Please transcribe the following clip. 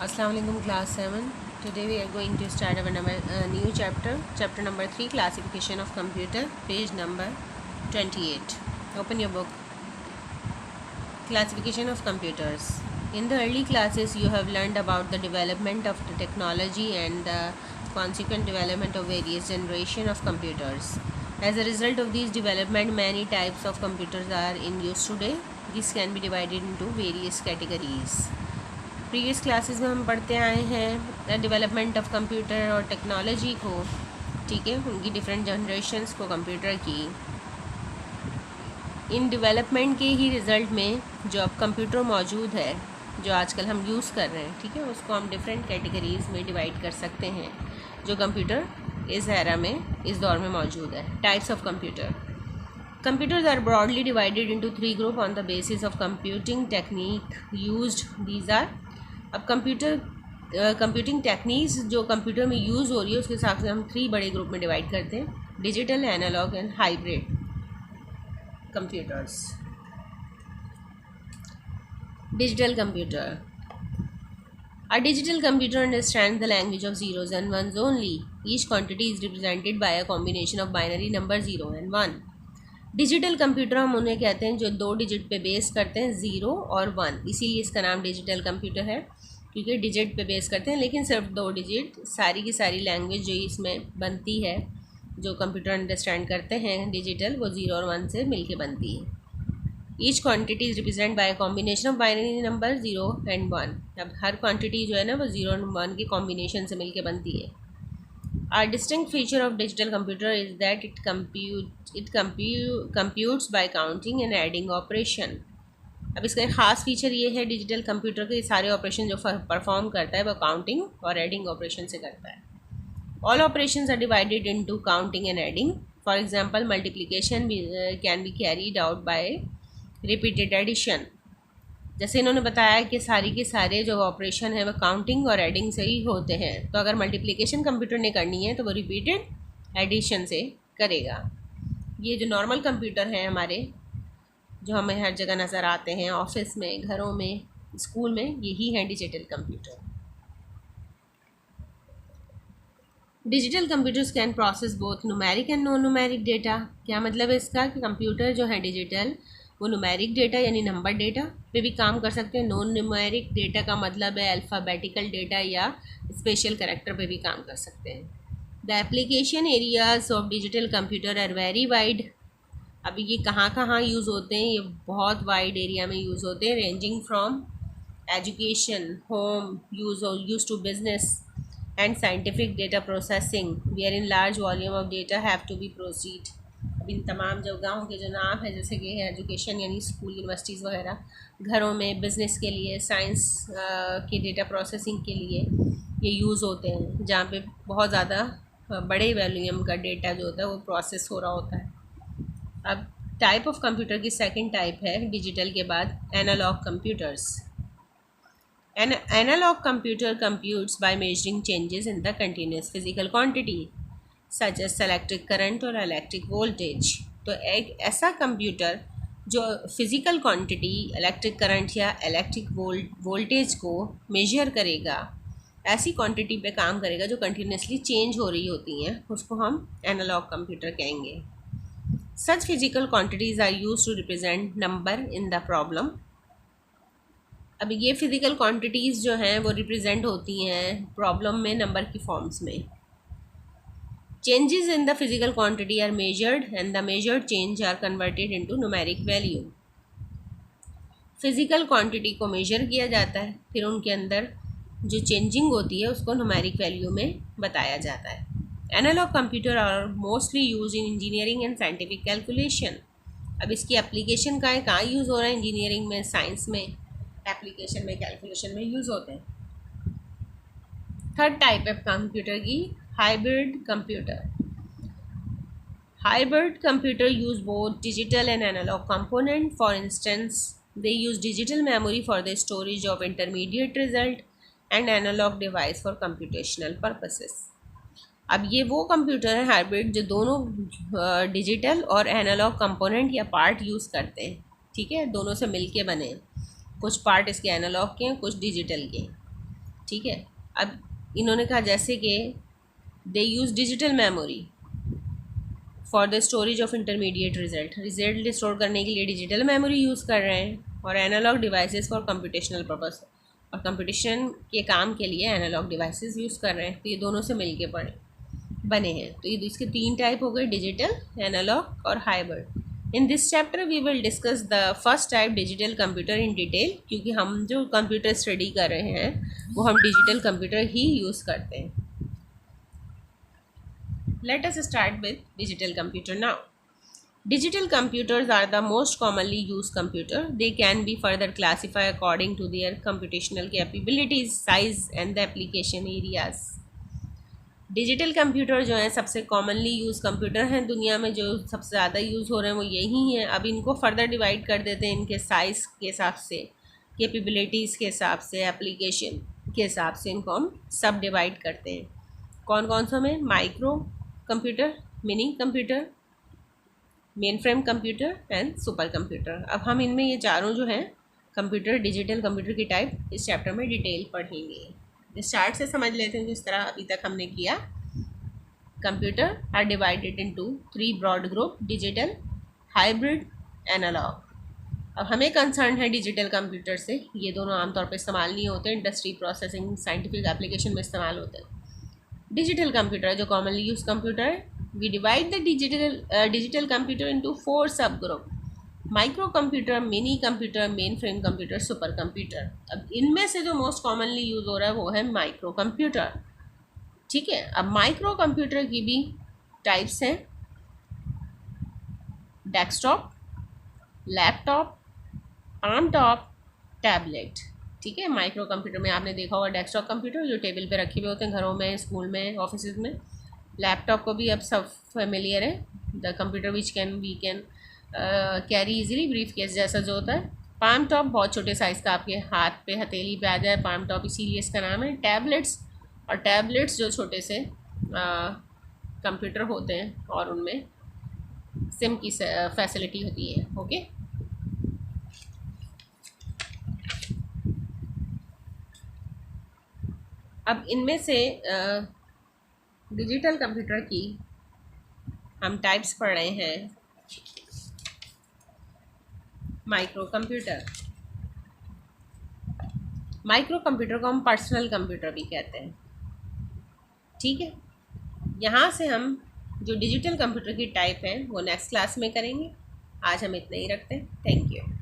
Assalamu alaikum class 7. Today we are going to start our new chapter number 3, classification of computer, page number 28. Open your book. Classification of computers. In the early classes you have learned about the development of the technology and the consequent development of various generation of computers. As a result of these development, many types of computers are in use today. These can be divided into various categories. Previous classes में हम पढ़ते आए हैं development of computer और technology को, ठीक है, उनकी डिफरेंट जनरेशन्स को कंप्यूटर की। इन डेवलपमेंट के ही रिज़ल्ट में जो अब कंप्यूटर मौजूद है, जो आजकल हम यूज़ कर रहे हैं, ठीक है, उसको हम डिफरेंट कैटेगरीज़ में डिवाइड कर सकते हैं जो कंप्यूटर इस एरा में, इस दौर में मौजूद है। Types of computer. Computers are broadly divided into three groups on the basis of computing technique used. These are, अब कंप्यूटिंग टेक्निक्स जो कंप्यूटर में यूज़ हो रही है उसके हिसाब से हम 3 बड़े ग्रुप में डिवाइड करते हैं: digital, analogue and hybrid computers. Digital computer. A digital computer understands the language of zeros and ones only. Each quantity is represented by a combination of binary number 0 and 1. Digital computer हम उन्हें कहते हैं जो 2 digit पे base करते हैं, 0 और 1, इसीलिए इसका नाम डिजिटल कंप्यूटर है, क्योंकि डिजिट पे बेस करते हैं, लेकिन सिर्फ 2 डिजिट। सारी की सारी लैंग्वेज जो इसमें बनती है, जो कंप्यूटर अंडरस्टैंड करते हैं डिजिटल, वो 0 और 1 से मिलके बनती है। Each quantity is represent by combination of binary number 0 and 1। अब हर क्वांटिटी जो है ना वो 0 और 1 के कॉम्बिनेशन से मिलके बनती है। A distinct feature of digital computer is that it computes by counting and adding operation. अब इसका एक ख़ास फीचर ये है डिजिटल कंप्यूटर के, सारे ऑपरेशन जो परफॉर्म करता है वो काउंटिंग और एडिंग ऑपरेशन से करता है। All operations are divided into counting and adding. For example, multiplication can be carried out by repeated addition. जैसे इन्होंने बताया कि सारी के सारे जो ऑपरेशन है वो काउंटिंग और एडिंग से ही होते हैं, तो अगर मल्टीप्लिकेशन कंप्यूटर ने करनी है तो वो रिपीटेड एडिशन से करेगा। ये जो नॉर्मल कंप्यूटर हैं हमारे, जो हमें हर जगह नज़र आते हैं, ऑफिस में, घरों में, स्कूल में, यही है digital computer. Digital computers can process both numeric and non numeric data. क्या मतलब है इसका कि कंप्यूटर जो है डिजिटल, वो न्यूमेरिक डेटा यानी नंबर डेटा पे भी काम कर सकते हैं। नॉन न्यूमेरिक डेटा का मतलब है अल्फ़ाबेटिकल डेटा या स्पेशल कैरेक्टर पे भी काम कर सकते हैं। The application areas of digital computer are very wide. अब ये कहाँ कहाँ यूज़ होते हैं, ये बहुत वाइड एरिया में यूज़ होते हैं, ranging from education, home use to business and scientific data processing, where in large volume of data have to be proceed. इन तमाम जगहों के जो नाम है, जैसे कि एजुकेशन यानी स्कूल, यूनिवर्सिटीज़ वगैरह, घरों में बिज़नेस के लिए, साइंस की डेटा प्रोसेसिंग के लिए ये यूज़ होते हैं, जहाँ पे बहुत ज़्यादा बड़े वॉल्यूम का डेटा जो होता है वो प्रोसेस हो रहा होता है। अब टाइप ऑफ कंप्यूटर की सेकंड टाइप है डिजिटल के बाद analog computers. An analog computer computes by measuring changes in the continuous physical quantity such as electric current और electric voltage. तो एक ऐसा कंप्यूटर जो फिज़िकल क्वांटिटी, इलेक्ट्रिक करंट या इलेक्ट्रिक वोल्टेज को मेजर करेगा, ऐसी क्वांटिटी पे काम करेगा जो कंटिन्यूसली चेंज हो रही होती हैं, उसको हम एनालॉग कंप्यूटर कहेंगे. Such physical quantities are used to represent number in the problem. अब ये फिज़िकल क्वांटिटीज़ जो हैं वो रिप्रेजेंट होती हैं प्रॉब्लम में नंबर की फॉर्म्स में. Changes in the physical quantity are measured and the measured change are converted into numeric value. Physical quantity को मेजर किया जाता है, फिर उनके अंदर जो चेंजिंग होती है उसको न्यूमेरिक वैल्यू में बताया जाता है. Analog computer are mostly use in engineering and scientific calculation. अब इसकी एप्लीकेशन कहाँ यूज़ हो रहा है? इंजीनियरिंग में, साइंस में, एप्लीकेशन में, कैलकुलेशन में यूज़ होते हैं. थर्ड टाइप है कंप्यूटर की hybrid computer. Hybrid computer use both digital and analog component. For instance they use digital memory for the storage of intermediate result and analog device for computational purposes. अब ये वो computer है hybrid जो दोनों digital और analogue component या part use करते हैं, ठीक है, दोनों से मिलके बने. कुछ पार्ट इसके एनालॉग के हैं, कुछ डिजिटल के. ठीक है। अब इन्होंने कहा जैसे कि they use digital memory for the storage of intermediate result store करने के लिए डिजिटल मेमोरी यूज़ कर रहे हैं, और analog devices for computational purpose, और कंप्यूटेशन के काम के लिए एनालॉग डिवाइसेस यूज़ कर रहे हैं। तो ये दोनों से मिल के बने हैं। तो ये इसके 3 टाइप हो गए, डिजिटल, एनालॉग और hybrid. In this chapter we will discuss the first type digital computer in detail, क्योंकि हम जो कंप्यूटर स्टडी कर रहे हैं वो हम डिजिटल कंप्यूटर ही यूज़ करते हैं। Let us start with digital computer now. Digital computers are the most commonly used computer. They can be further classified according to their computational capabilities, size and the application areas. Digital computer जो है सबसे commonly use computer हैं दुनिया में, जो सबसे ज़्यादा use हो रहे हैं वो यही हैं। अब इनको फर्दर डिवाइड कर देते हैं इनके साइज़ के हिसाब से, कैपेबिलिटीज़ के हिसाब से, एप्लीकेशन के हिसाब से इनको हम सब डिवाइड करते हैं। कौन कौन सा में? Micro computer, mini computer, mainframe computer and super computer. अब हम इनमें ये चारों जो हैं कंप्यूटर, डिजिटल कंप्यूटर की टाइप इस चैप्टर में डिटेल पढ़ेंगे। इस चार्ट से समझ लेते हैं जिस तरह अभी तक हमने किया। Computer are divided into 3 broad group, digital, hybrid, analog. अब हमें कंसर्न है डिजिटल कंप्यूटर से। ये दोनों आमतौर पर इस्तेमाल नहीं होते, इंडस्ट्री, प्रोसेसिंग, साइंटिफिक एप्लीकेशन में इस्तेमाल होते हैं। डिजिटल कंप्यूटर जो कॉमनली यूज कंप्यूटर है, we divide the digital computer into 4 sub group, micro computer, mini computer, mainframe computer, super computer. अब इनमें से जो मोस्ट कॉमनली यूज हो रहा है वो है माइक्रो कंप्यूटर। ठीक है। अब माइक्रो कंप्यूटर की भी टाइप्स हैं, desktop, laptop, arm top, tablet. ठीक है। माइक्रो कंप्यूटर में आपने देखा होगा डेस्कटॉप कंप्यूटर जो टेबल पे रखे हुए होते हैं घरों में, स्कूल में, ऑफिस में। लैपटॉप को भी अब सब फेमिलियर है, the computer which we can carry easily, briefcase जैसा जो होता है। पाम टॉप बहुत छोटे साइज़ का, आपके हाथ पे, हथेली पे आ जाए, पाम टॉप इसीलिए इसका नाम है। टैबलेट्स, और टैबलेट्स जो छोटे से कंप्यूटर होते हैं और उनमें सिम की फैसिलिटी होती है। ओके। अब इनमें से डिजिटल कंप्यूटर की हम टाइप्स पढ़ रहे हैं। माइक्रो कंप्यूटर, माइक्रो कंप्यूटर को हम पर्सनल कंप्यूटर भी कहते हैं। ठीक है। यहाँ से हम जो डिजिटल कंप्यूटर की टाइप है वो नेक्स्ट क्लास में करेंगे। आज हम इतना ही रखते हैं। Thank you.